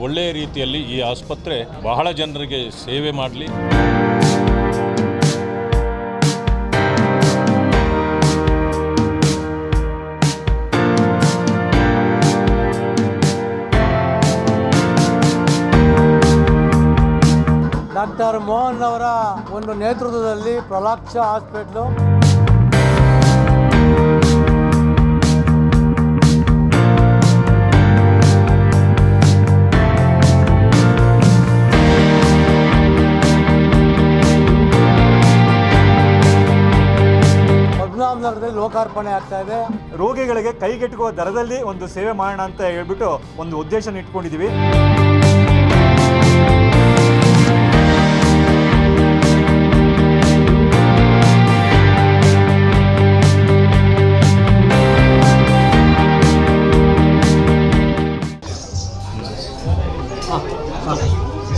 ಒಳ್ಳೆಯ ರೀತಿಯಲ್ಲಿ ಈ ಆಸ್ಪತ್ರೆ ಬಹಳ ಜನರಿಗೆ ಸೇವೆ ಮಾಡಲಿ. ಡಾಕ್ಟರ್ ಮೋಹನ್ ಅವರ ಒಂದು ನೇತೃತ್ವದಲ್ಲಿ ಪ್ರಲಾಕ್ಷ ಹಾಸ್ಪಿಟ್ಲು ಪದ್ಮನಾಭನಗರದಲ್ಲಿ ಲೋಕಾರ್ಪಣೆ ಆಗ್ತಾ ಇದೆ. ರೋಗಿಗಳಿಗೆ ಕೈಗೆಟುಕುವ ದರದಲ್ಲಿ ಒಂದು ಸೇವೆ ಮಾಡೋಣ ಅಂತ ಹೇಳ್ಬಿಟ್ಟು ಒಂದು ಉದ್ದೇಶನ ಇಟ್ಕೊಂಡಿದ್ದೀವಿ.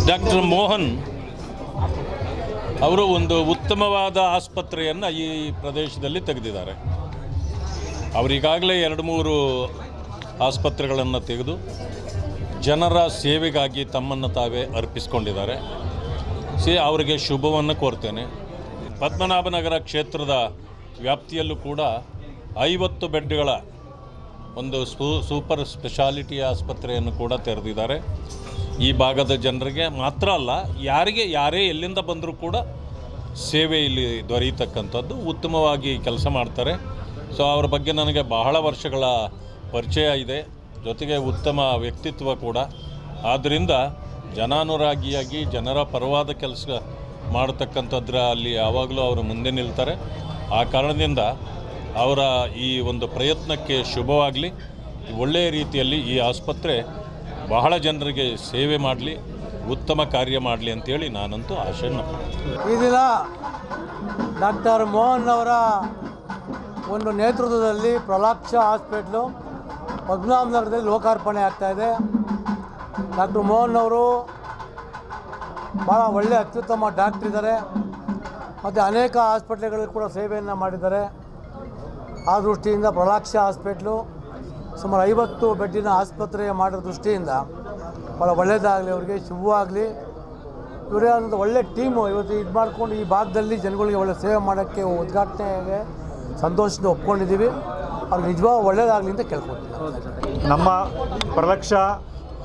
ಡಾಕ್ಟರ್ ಮೋಹನ್ ಅವರು ಒಂದು ಉತ್ತಮವಾದ ಆಸ್ಪತ್ರೆಯನ್ನು ಈ ಪ್ರದೇಶದಲ್ಲಿ ತೆಗೆದಿದ್ದಾರೆ. ಅವರಿಗಾಗಲೇ 2-3 ಆಸ್ಪತ್ರೆಗಳನ್ನು ತೆಗೆದು ಜನರ ಸೇವೆಗಾಗಿ ತಮ್ಮನ್ನು ತಾವೇ ಅರ್ಪಿಸ್ಕೊಂಡಿದ್ದಾರೆ. ಅವರಿಗೆ ಶುಭವನ್ನು ಕೋರ್ತೇನೆ. ಪದ್ಮನಾಭನಗರ ಕ್ಷೇತ್ರದ ವ್ಯಾಪ್ತಿಯಲ್ಲೂ ಕೂಡ 50 ಬೆಡ್ಗಳ ಒಂದು ಸೂಪರ್ ಸ್ಪೆಷಾಲಿಟಿ ಆಸ್ಪತ್ರೆಯನ್ನು ಕೂಡ ತೆರೆದಿದ್ದಾರೆ. ಈ ಭಾಗದ ಜನರಿಗೆ ಮಾತ್ರ ಅಲ್ಲ, ಯಾರೇ ಎಲ್ಲಿಂದ ಬಂದರೂ ಕೂಡ ಸೇವೆ ಇಲ್ಲಿ ದೊರೆಯತಕ್ಕಂಥದ್ದು ಉತ್ತಮವಾಗಿ ಕೆಲಸ ಮಾಡ್ತಾರೆ. ಅವ್ರ ಬಗ್ಗೆ ನನಗೆ ಬಹಳ ವರ್ಷಗಳ ಪರಿಚಯ ಇದೆ, ಜೊತೆಗೆ ಉತ್ತಮ ವ್ಯಕ್ತಿತ್ವ ಕೂಡ. ಆದ್ದರಿಂದ ಜನಾನುರಾಗಿಯಾಗಿ ಜನರ ಪರವಾದ ಕೆಲಸ ಮಾಡತಕ್ಕಂಥದ್ರಲ್ಲಿ ಯಾವಾಗಲೂ ಅವರು ಮುಂದೆ ನಿಲ್ತಾರೆ. ಆ ಕಾರಣದಿಂದ ಅವರ ಈ ಒಂದು ಪ್ರಯತ್ನಕ್ಕೆ ಶುಭವಾಗಲಿ. ಒಳ್ಳೆಯ ರೀತಿಯಲ್ಲಿ ಈ ಆಸ್ಪತ್ರೆ ಬಹಳ ಜನರಿಗೆ ಸೇವೆ ಮಾಡಲಿ, ಉತ್ತಮ ಕಾರ್ಯ ಮಾಡಲಿ ಅಂತೇಳಿ ನಾನಂತೂ ಆಶೆಯನ್ನು ಪಡ್ತೀನಿ. ಈ ದಿನ ಡಾಕ್ಟರ್ ಮೋಹನ್ ಅವರ ಒಂದು ನೇತೃತ್ವದಲ್ಲಿ ಪ್ರಲಾಕ್ಷ ಹಾಸ್ಪಿಟ್ಲು ಪದ್ಮನಾಭನಗರದಲ್ಲಿ ಲೋಕಾರ್ಪಣೆ ಆಗ್ತಾ ಇದೆ. ಡಾಕ್ಟರ್ ಮೋಹನ್ ಅವರು ಭಾಳ ಒಳ್ಳೆಯ ಅತ್ಯುತ್ತಮ ಡಾಕ್ಟ್ರ್ ಇದ್ದಾರೆ ಮತ್ತು ಅನೇಕ ಹಾಸ್ಪಿಟ್ಲ್ಗಳಲ್ಲಿ ಕೂಡ ಸೇವೆಯನ್ನು ಮಾಡಿದ್ದಾರೆ. ಆ ದೃಷ್ಟಿಯಿಂದ ಪ್ರಲಾಕ್ಷ ಹಾಸ್ಪಿಟ್ಲು ಸುಮಾರು 50 ಬೆಡ್ಡಿನ ಆಸ್ಪತ್ರೆ ಮಾಡೋ ದೃಷ್ಟಿಯಿಂದ ಭಾಳ ಒಳ್ಳೆಯದಾಗಲಿ, ಅವರಿಗೆ ಶುಭವಾಗಲಿ. ಇವರೇ ಒಂದು ಒಳ್ಳೆ ಟೀಮು ಇವತ್ತು ಇದು ಮಾಡಿಕೊಂಡು ಈ ಭಾಗದಲ್ಲಿ ಜನಗಳಿಗೆ ಒಳ್ಳೆ ಸೇವೆ ಮಾಡೋಕ್ಕೆ ಉದ್ಘಾಟನೆಗೆ ಸಂತೋಷದಿಂದ ಒಪ್ಕೊಂಡಿದ್ದೀವಿ. ಅವ್ರಿಗೆ ನಿಜವಾಗ ಒಳ್ಳೆಯದಾಗಲಿ ಅಂತ ಕೇಳ್ಕೊಳ್ತೀನಿ. ನಮ್ಮ Pralaksha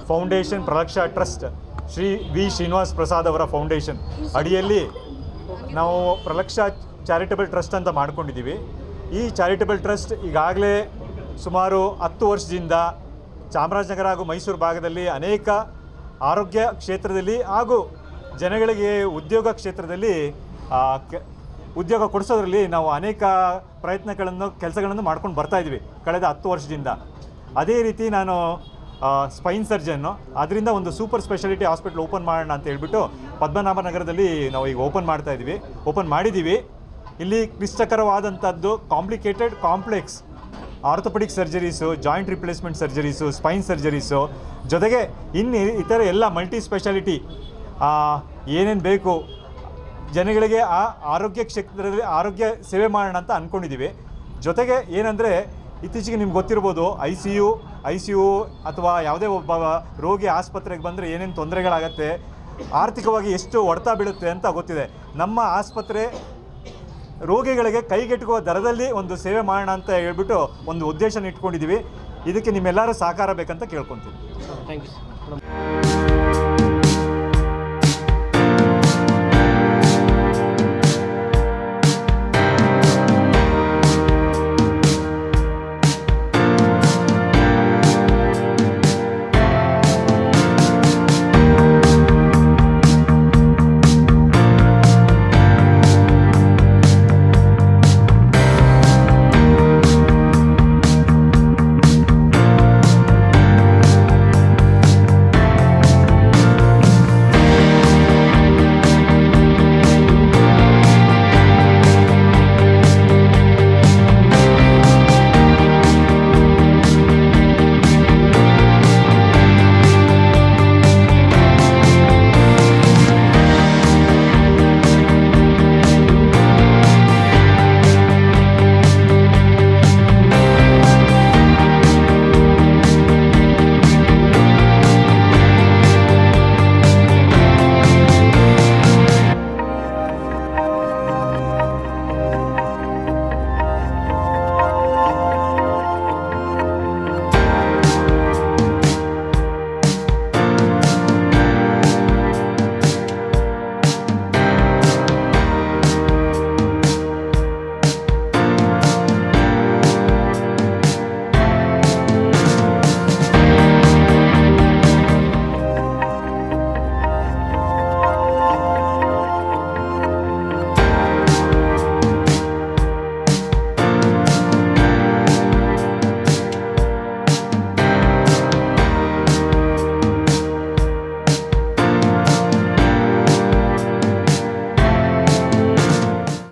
foundation, Pralaksha trust, Shri V Srinivas Prasad ಅವರ ಫೌಂಡೇಶನ್ ಅಡಿಯಲ್ಲಿ ನಾವು ಪ್ರಲಕ್ಷ ಚಾರಿಟಬಲ್ ಟ್ರಸ್ಟ್ ಅಂತ ಮಾಡ್ಕೊಂಡಿದ್ದೀವಿ. ಈ ಚಾರಿಟಬಲ್ ಟ್ರಸ್ಟ್ ಈಗಾಗಲೇ ಸುಮಾರು 10 ವರ್ಷದಿಂದ ಚಾಮರಾಜನಗರ ಹಾಗೂ ಮೈಸೂರು ಭಾಗದಲ್ಲಿ ಅನೇಕ ಆರೋಗ್ಯ ಕ್ಷೇತ್ರದಲ್ಲಿ ಹಾಗೂ ಜನಗಳಿಗೆ ಉದ್ಯೋಗ ಕ್ಷೇತ್ರದಲ್ಲಿ ಉದ್ಯೋಗ ಕೊಡಿಸೋದ್ರಲ್ಲಿ ನಾವು ಅನೇಕ ಕೆಲಸಗಳನ್ನು ಮಾಡ್ಕೊಂಡು ಬರ್ತಾಯಿದ್ವಿ ಕಳೆದ 10 ವರ್ಷದಿಂದ. ಅದೇ ರೀತಿ ನಾನು ಸ್ಪೈನ್ ಸರ್ಜನ್ನು, ಅದರಿಂದ ಒಂದು ಸೂಪರ್ ಸ್ಪೆಷಾಲಿಟಿ ಹಾಸ್ಪಿಟ್ಲ್ ಓಪನ್ ಮಾಡೋಣ ಅಂತ ಹೇಳ್ಬಿಟ್ಟು ಪದ್ಮನಾಭನಗರದಲ್ಲಿ ನಾವು ಈಗ ಓಪನ್ ಮಾಡಿದ್ದೀವಿ. ಇಲ್ಲಿ ಕ್ಲಿಷ್ಟಕರವಾದಂಥದ್ದು complicated complex orthopaedic surgeries, joint replacement surgeries, spine surgeries, ಜೊತೆಗೆ ಇತರ ಎಲ್ಲ ಮಲ್ಟಿ ಸ್ಪೆಷಾಲಿಟಿ ಏನೇನು ಬೇಕು ಜನಗಳಿಗೆ ಆ ಆರೋಗ್ಯ ಕ್ಷೇತ್ರದಲ್ಲಿ ಆರೋಗ್ಯ ಸೇವೆ ಮಾಡೋಣ ಅಂತ ಅಂದ್ಕೊಂಡಿದ್ದೀವಿ. ಜೊತೆಗೆ ಏನಂದರೆ ಇತ್ತೀಚೆಗೆ ನಿಮ್ಗೆ ಗೊತ್ತಿರ್ಬೋದು, ಐ ಸಿ ಯು ಅಥವಾ ಯಾವುದೇ ಒಬ್ಬ ರೋಗಿ ಆಸ್ಪತ್ರೆಗೆ ಬಂದರೆ ಏನೇನು ತೊಂದರೆಗಳಾಗತ್ತೆ, ಆರ್ಥಿಕವಾಗಿ ಎಷ್ಟು ಹೊಡೆತ ಬೀಳುತ್ತೆ ಅಂತ ಗೊತ್ತಿದೆ. ನಮ್ಮ ಆಸ್ಪತ್ರೆ ರೋಗಿಗಳಿಗೆ ಕೈಗೆಟುಕುವ ದರದಲ್ಲಿ ಒಂದು ಸೇವೆ ಮಾಡೋಣ ಅಂತ ಹೇಳ್ಬಿಟ್ಟು ಒಂದು ಉದ್ದೇಶನ ಇಟ್ಕೊಂಡಿದ್ದೀವಿ. ಇದಕ್ಕೆ ನಿಮ್ಮೆಲ್ಲರೂ ಸಹಕಾರ ಬೇಕಂತ ಕೇಳ್ಕೊತೀನಿ. Thank you.